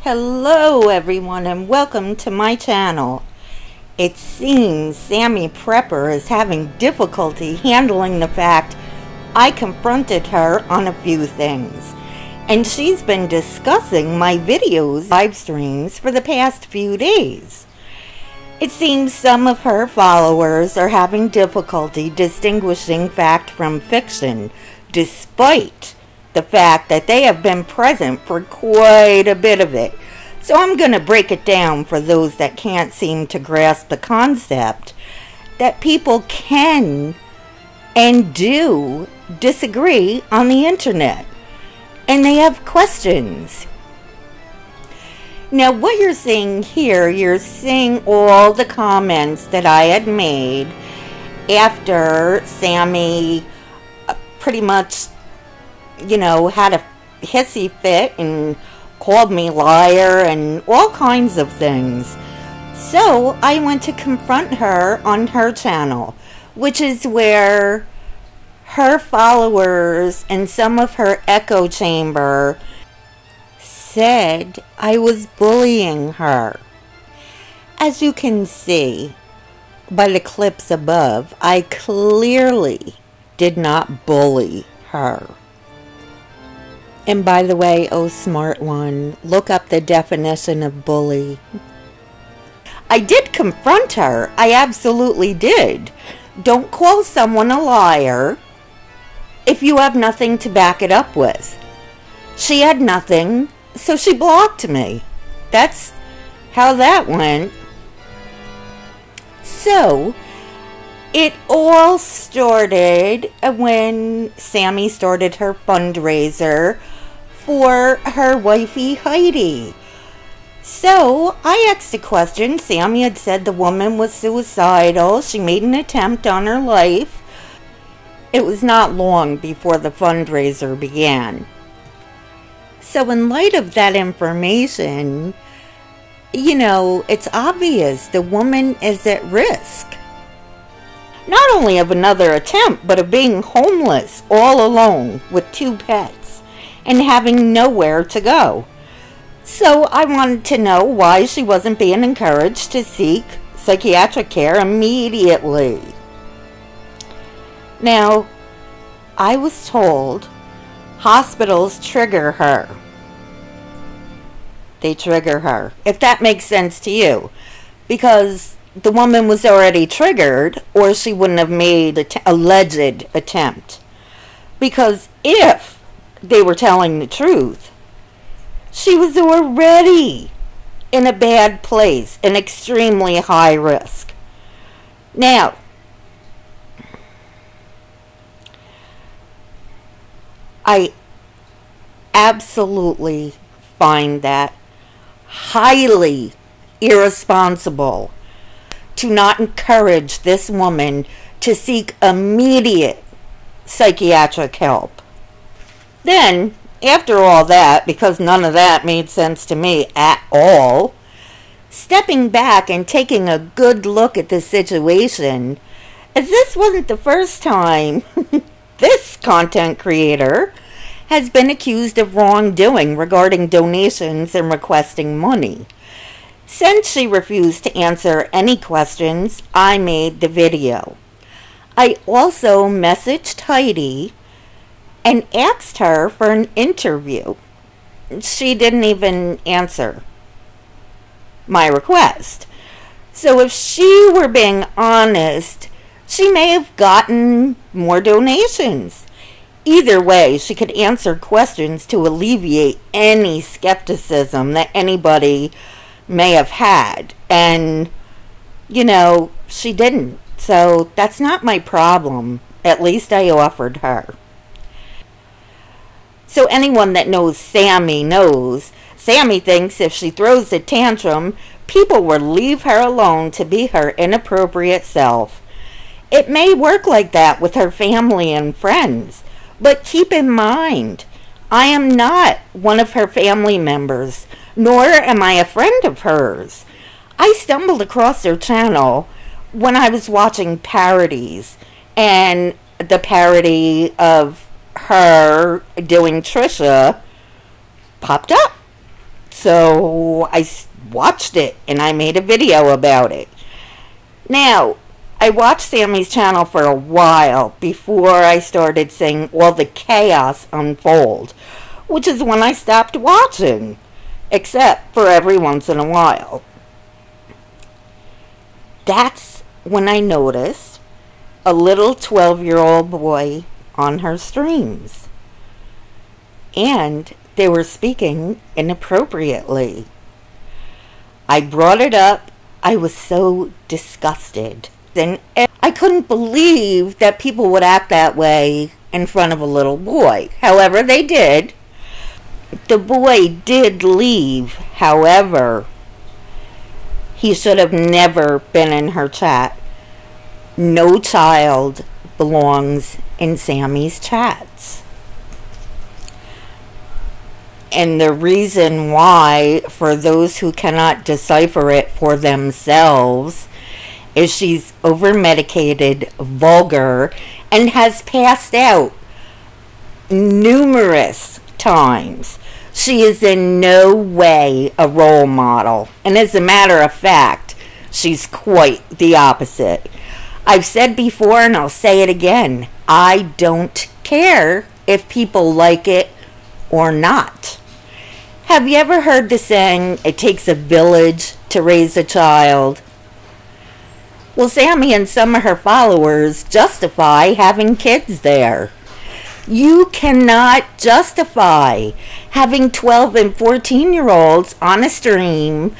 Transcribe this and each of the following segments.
Hello everyone and welcome to my channel. It seems Sammy Prepper is having difficulty handling the fact I confronted her on a few things, and she's been discussing my videos live streams for the past few days. It seems some of her followers are having difficulty distinguishing fact from fiction, despite the fact that they have been present for quite a bit of it. So I'm going to break it down for those that can't seem to grasp the concept that people can and do disagree on the internet, and they have questions. Now what you're seeing here, you're seeing all the comments that I had made after Sammy pretty much had a hissy fit and called me liar and all kinds of things. So I went to confront her on her channel, which is where her followers and some of her echo chamber said I was bullying her. As you can see by the clips above, I clearly did not bully her. And by the way, oh smart one, look up the definition of bully. I did confront her. I absolutely did. Don't call someone a liar if you have nothing to back it up with. She had nothing, so she blocked me. That's how that went. So it all started when Sammy started her fundraiser for her wifey Heidi. So I asked a question. Sammy had said the woman was suicidal. She made an attempt on her life. It was not long before the fundraiser began. So in light of that information, it's obvious the woman is at risk. Not only of another attempt, but of being homeless all alone with 2 pets and having nowhere to go. So I wanted to know why she wasn't being encouraged to seek psychiatric care immediately. Now, I was told hospitals trigger her. They trigger her, if that makes sense to you, because the woman was already triggered, or she wouldn't have made an alleged attempt. Because if they were telling the truth, she was already in a bad place, an extremely high risk. Now, I absolutely find that highly irresponsible to not encourage this woman to seek immediate psychiatric help. Then, after all that, because none of that made sense to me at all, stepping back and taking a good look at the situation, as this wasn't the first time this content creator has been accused of wrongdoing regarding donations and requesting money. Since she refused to answer any questions, I made the video. I also messaged Heidi and asked her for an interview. She didn't even answer my request. So if she were being honest, she may have gotten more donations. Either way, she could answer questions to alleviate any skepticism that anybody may have had. And, she didn't. So that's not my problem. At least I offered her. So anyone that knows Sammy knows, Sammy thinks if she throws a tantrum, people will leave her alone to be her inappropriate self. It may work like that with her family and friends, but keep in mind, I am not one of her family members, nor am I a friend of hers. I stumbled across her channel when I was watching parodies, and the parody of her doing Trisha popped up. So I watched it and I made a video about it. Now, I watched Sammy's channel for a while before I started seeing all the chaos unfold, which is when I stopped watching, except for every once in a while. That's when I noticed a little 12-year-old boy on her streams. And they were speaking inappropriately. I brought it up. I was so disgusted. And I couldn't believe that people would act that way in front of a little boy. However, they did. The boy did leave. However, he should have never been in her chat. No child belongs in Sammy's chats. And the reason why, for those who cannot decipher it for themselves, is she's over-medicated, vulgar, and has passed out numerous times. She is in no way a role model. And as a matter of fact, she's quite the opposite. I've said before and I'll say it again, I don't care if people like it or not. Have you ever heard the saying, it takes a village to raise a child? Well, Sammy and some of her followers justify having kids there. You cannot justify having 12 and 14-year-olds on a stream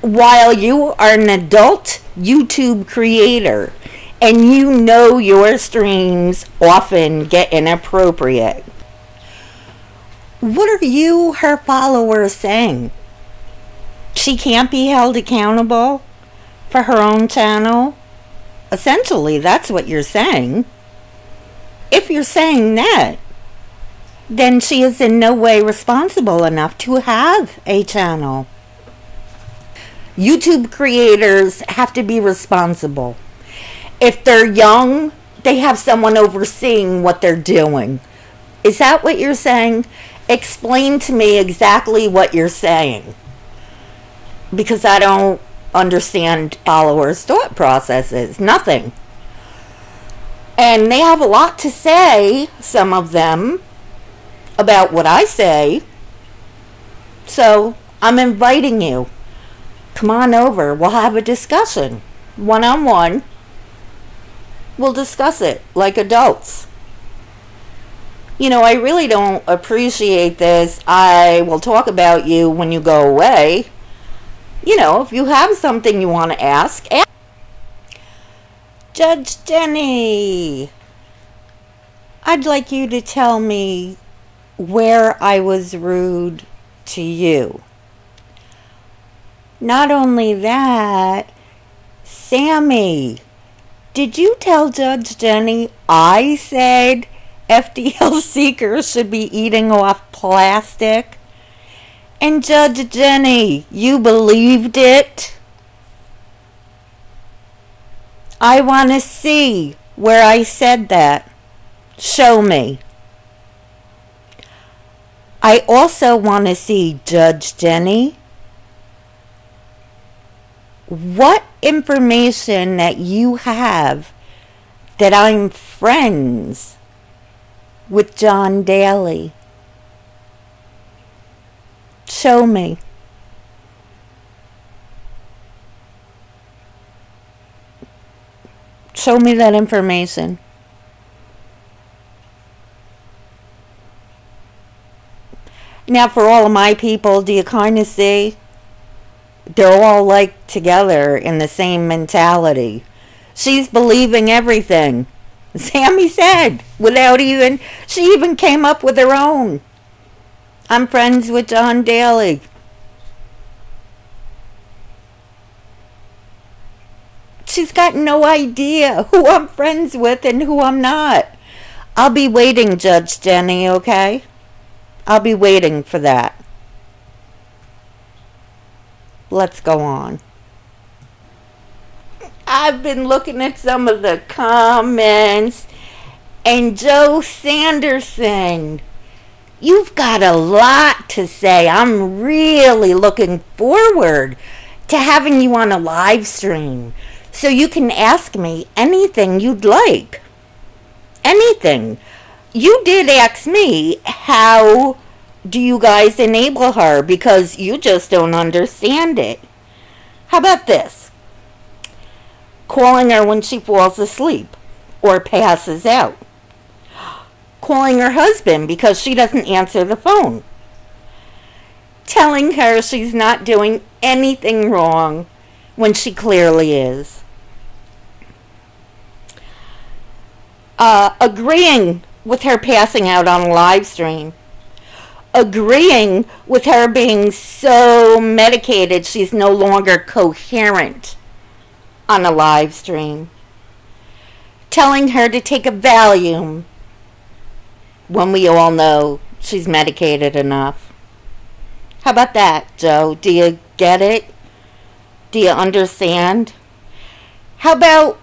while you are an adult YouTube creator and you know your streams often get inappropriate. What are you, her followers, saying? She can't be held accountable for her own channel? Essentially, that's what you're saying. If you're saying that, then she is in no way responsible enough to have a channel. YouTube creators have to be responsible. If they're young, they have someone overseeing what they're doing. Is that what you're saying? Explain to me exactly what you're saying. Because I don't understand followers' thought processes. Nothing. And they have a lot to say, some of them, about what I say. So I'm inviting you. Come on over. We'll have a discussion. One-on-one. We'll discuss it like adults. You know, I really don't appreciate this. I will talk about you when you go away. You know, if you have something you want to ask. Judge Jenny, I'd like you to tell me where I was rude to you. Not only that, Sammy, did you tell Judge Jenny I said FDL seekers should be eating off plastic? And Judge Jenny, you believed it? I want to see where I said that. Show me. I also want to see, Judge Jenny, what information that you have that I'm friends with John Daly. Show me. Show me that information. Now, for all of my people, do you kind of see? They're all like together in the same mentality. She's believing everything Sammy said without even, she even came up with her own. I'm friends with John Daly. She's got no idea who I'm friends with and who I'm not. I'll be waiting, Judge Jenny, okay? I'll be waiting for that. Let's go on. I've been looking at some of the comments, and Joe Sanderson, You've got a lot to say. I'm really looking forward to having you on a live stream so you can ask me anything you'd like. Anything. You did ask me, how do you guys enable her? Because you just don't understand it. How about this? Calling her when she falls asleep or passes out. Calling her husband because she doesn't answer the phone. Telling her she's not doing anything wrong when she clearly is. Agreeing with her passing out on a live stream. Agreeing with her being so medicated she's no longer coherent on a live stream. Telling her to take a Valium when we all know she's medicated enough. How about that, Joe? Do you get it? Do you understand? How about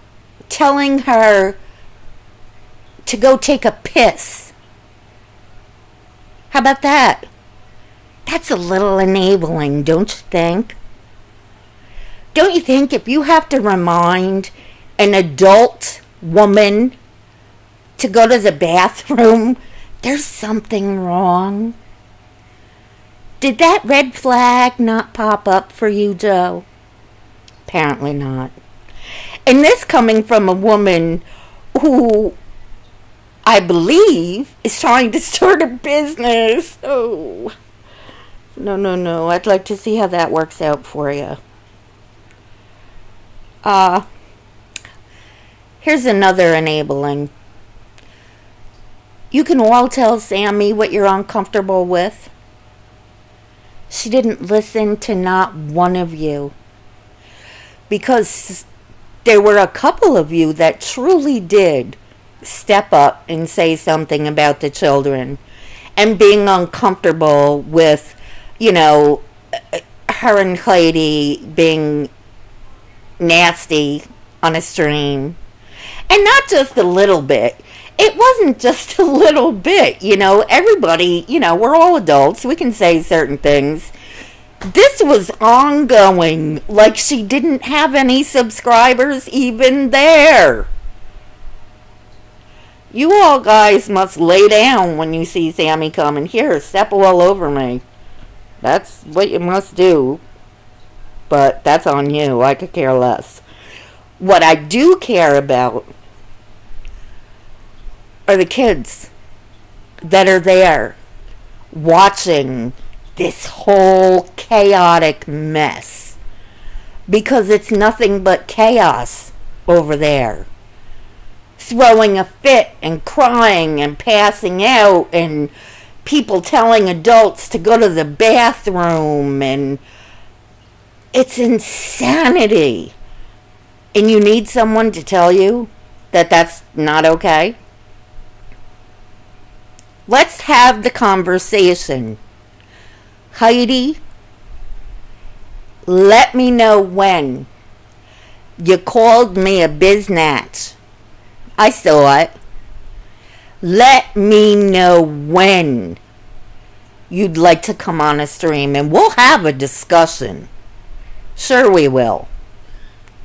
telling her to go take a piss? How about that? That's a little enabling, don't you think? Don't you think if you have to remind an adult woman to go to the bathroom, there's something wrong? Did that red flag not pop up for you, Joe? Apparently not. And this coming from a woman who I believe is trying to start a business. Oh, no. I'd like to see how that works out for you. Here's another enabling. You can all tell Sammy what you're uncomfortable with. She didn't listen to not one of you. Because there were a couple of you that truly did step up and say something about the children and being uncomfortable with, her and Clady being nasty on a stream. And not just a little bit. It wasn't just a little bit, everybody, we're all adults. We can say certain things. This was ongoing, like she didn't have any subscribers even there. You all guys must lay down when you see Sammy coming. Here, step all over me. That's what you must do. But that's on you. I could care less. What I do care about are the kids that are there watching this whole chaotic mess. Because it's nothing but chaos over there. Throwing a fit and crying and passing out and people telling adults to go to the bathroom, and it's insanity. And you need someone to tell you that that's not okay? Let's have the conversation. Heidi, let me know when you called me a biznatch. I saw it. Let me know when you'd like to come on a stream and we'll have a discussion. Sure we will.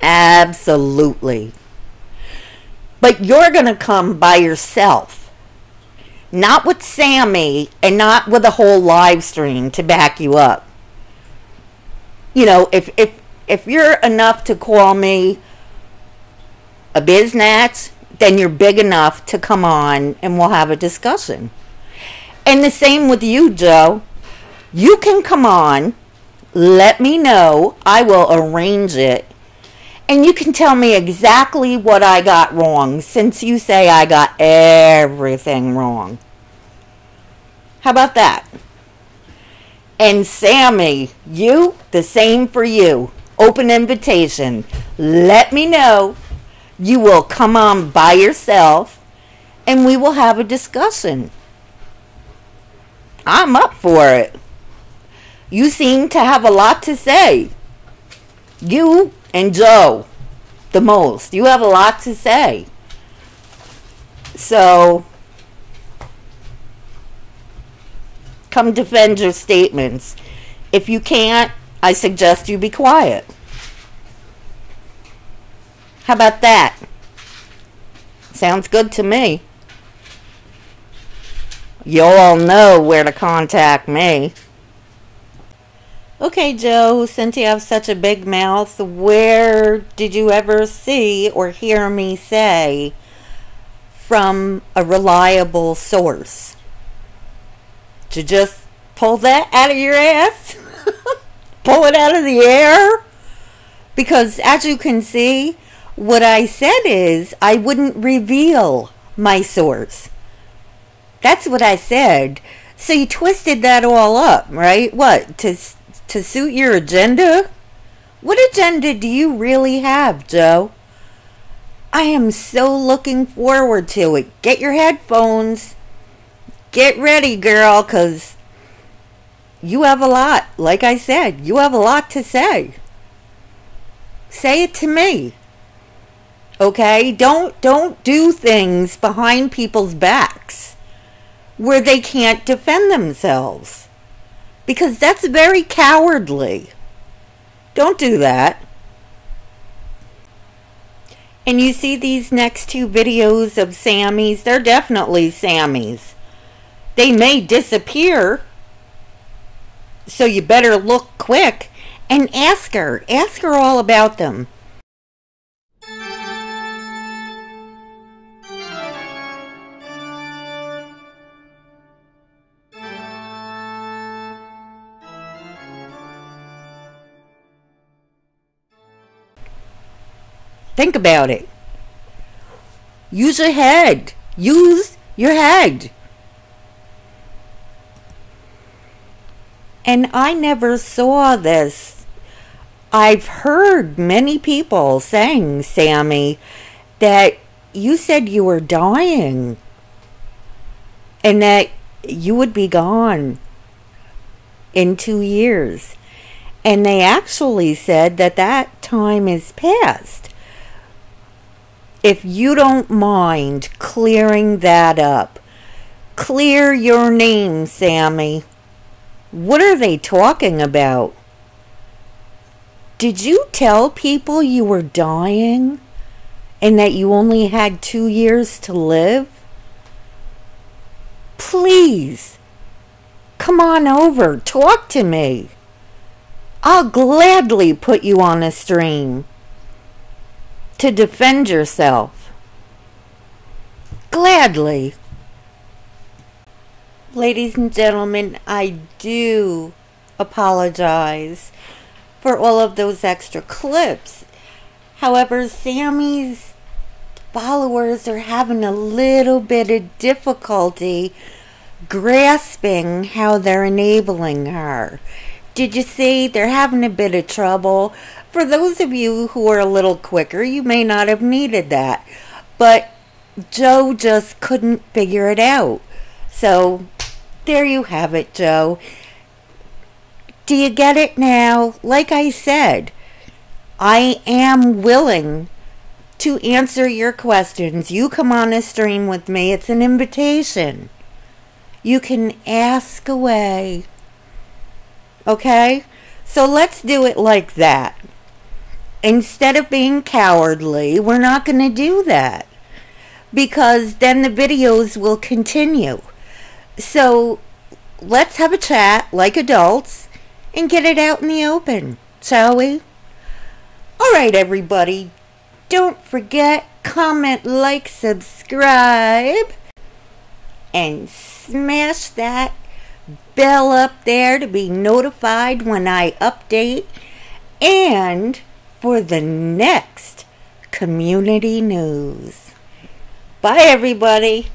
Absolutely. But you're going to come by yourself. Not with Sammy and not with a whole live stream to back you up. If you're enough to call me a biznatch, then you're big enough to come on and we'll have a discussion. And the same with you, Joe. You can come on, let me know, I will arrange it, and you can tell me exactly what I got wrong, since you say I got everything wrong. How about that? And Sammy, you, the same for you. Open invitation. Let me know. You will come on by yourself and we will have a discussion. I'm up for it. You seem to have a lot to say. You and Joe, the most. You have a lot to say. So, come defend your statements. If you can't, I suggest you be quiet. How about that? Sounds good to me. You all know where to contact me. Okay, Joe, since you have such a big mouth, where did you ever see or hear me say from a reliable source? Did you just pull that out of your ass? Pull it out of the air? Because as you can see, what I said is I wouldn't reveal my source. That's what I said. So you twisted that all up, right? What? To suit your agenda? What agenda do you really have, Joe? I am so looking forward to it. Get your headphones. Get ready, girl, because you have a lot. Like I said, you have a lot to say. Say it to me. Okay? Don't do things behind people's backs where they can't defend themselves. Because that's very cowardly. Don't do that. And you see these next two videos of Sammy's? They're definitely Sammy's. They may disappear, so you better look quick and ask her. Ask her all about them. Think about it. Use your head. Use your head. And I never saw this. I've heard many people saying, Sammy, that you said you were dying and that you would be gone in 2 years. And they actually said that that time is past. If you don't mind clearing that up, clear your name, Sammy. What are they talking about? Did you tell people you were dying and that you only had 2 years to live? Please, come on over, talk to me. I'll gladly put you on a stream to defend yourself. Gladly. Ladies and gentlemen, I do apologize for all of those extra clips. However, Sammy's followers are having a little bit of difficulty grasping how they're enabling her. Did you see? They're having a bit of trouble. For those of you who are a little quicker, you may not have needed that. But Joe just couldn't figure it out. So, there you have it, Joe. Do you get it now? Like I said, I am willing to answer your questions. You come on a stream with me. It's an invitation. You can ask away. Okay? So let's do it like that. Instead of being cowardly, we're not going to do that. Because then the videos will continue. So let's have a chat like adults and get it out in the open, shall we? Alright, everybody. Don't forget, comment, like, subscribe, and smash that bell up there to be notified when I update and for the next community news. Bye, everybody.